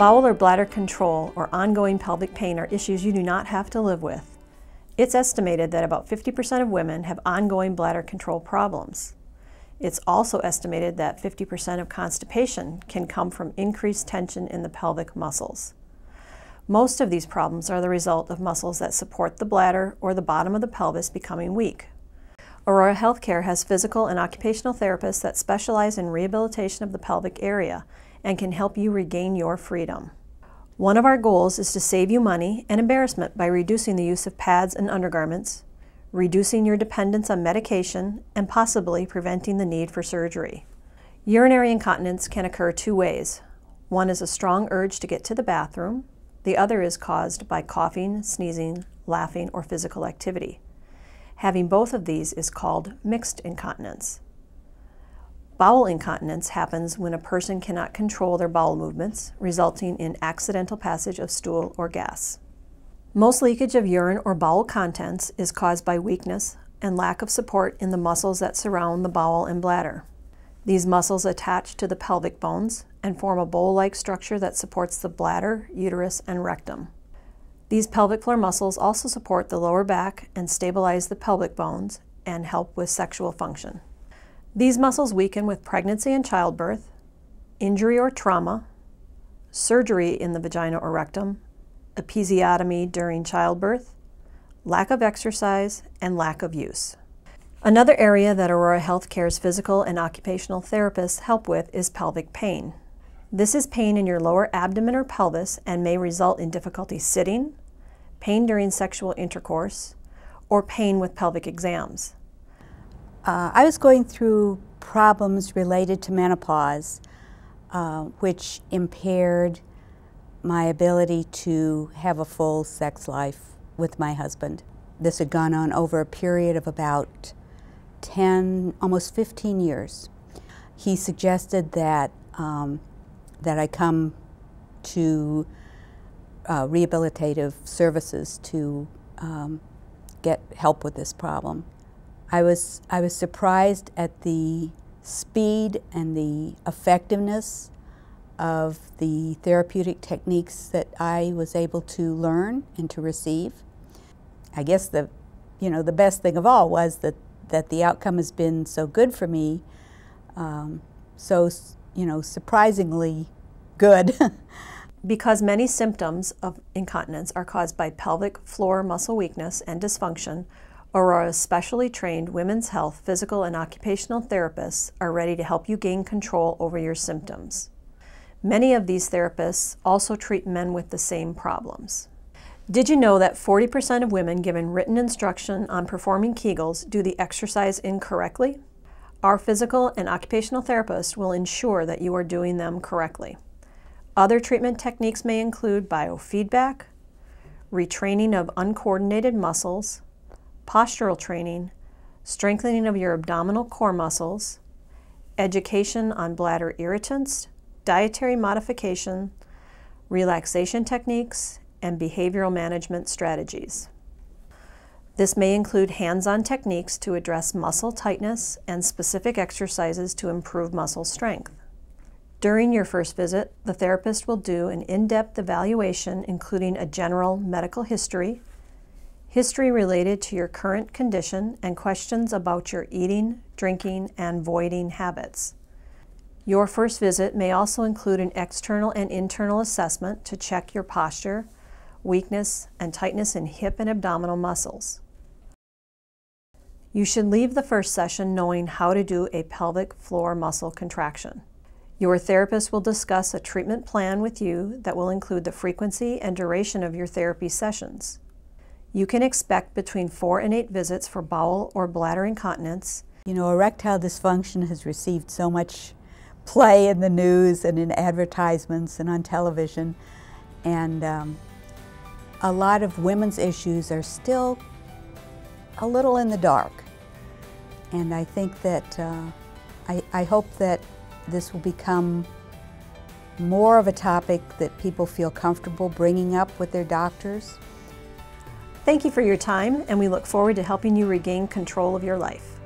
Bowel or bladder control or ongoing pelvic pain are issues you do not have to live with. It's estimated that about 50% of women have ongoing bladder control problems. It's also estimated that 50% of constipation can come from increased tension in the pelvic muscles. Most of these problems are the result of muscles that support the bladder or the bottom of the pelvis becoming weak. Aurora Healthcare has physical and occupational therapists that specialize in rehabilitation of the pelvic area and can help you regain your freedom. One of our goals is to save you money and embarrassment by reducing the use of pads and undergarments, reducing your dependence on medication, and possibly preventing the need for surgery. Urinary incontinence can occur two ways. One is a strong urge to get to the bathroom. The other is caused by coughing, sneezing, laughing, or physical activity. Having both of these is called mixed incontinence. Bowel incontinence happens when a person cannot control their bowel movements, resulting in accidental passage of stool or gas. Most leakage of urine or bowel contents is caused by weakness and lack of support in the muscles that surround the bowel and bladder. These muscles attach to the pelvic bones and form a bowl-like structure that supports the bladder, uterus, and rectum. These pelvic floor muscles also support the lower back and stabilize the pelvic bones and help with sexual function. These muscles weaken with pregnancy and childbirth, injury or trauma, surgery in the vagina or rectum, episiotomy during childbirth, lack of exercise, and lack of use. Another area that Aurora Healthcare's physical and occupational therapists help with is pelvic pain. This is pain in your lower abdomen or pelvis and may result in difficulty sitting, pain during sexual intercourse, or pain with pelvic exams. I was going through problems related to menopause, which impaired my ability to have a full sex life with my husband. This had gone on over a period of about 10, almost 15 years. He suggested that, that I come to rehabilitative services to get help with this problem. I was surprised at the speed and the effectiveness of the therapeutic techniques that I was able to learn and to receive. I guess the best thing of all was that the outcome has been so good for me, surprisingly good. Because many symptoms of incontinence are caused by pelvic floor muscle weakness and dysfunction, Aurora's specially trained women's health, physical, and occupational therapists are ready to help you gain control over your symptoms. Many of these therapists also treat men with the same problems. Did you know that 40% of women given written instruction on performing Kegels do the exercise incorrectly? Our physical and occupational therapists will ensure that you are doing them correctly. Other treatment techniques may include biofeedback, retraining of uncoordinated muscles, postural training, strengthening of your abdominal core muscles, education on bladder irritants, dietary modification, relaxation techniques, and behavioral management strategies. This may include hands-on techniques to address muscle tightness and specific exercises to improve muscle strength. During your first visit, the therapist will do an in-depth evaluation including a general medical history related to your current condition, and questions about your eating, drinking, and voiding habits. Your first visit may also include an external and internal assessment to check your posture, weakness, and tightness in hip and abdominal muscles. You should leave the first session knowing how to do a pelvic floor muscle contraction. Your therapist will discuss a treatment plan with you that will include the frequency and duration of your therapy sessions. You can expect between 4 and 8 visits for bowel or bladder incontinence. You know, erectile dysfunction has received so much play in the news and in advertisements and on television, and a lot of women's issues are still a little in the dark. And I think that, I hope that this will become more of a topic that people feel comfortable bringing up with their doctors. Thank you for your time, and we look forward to helping you regain control of your life.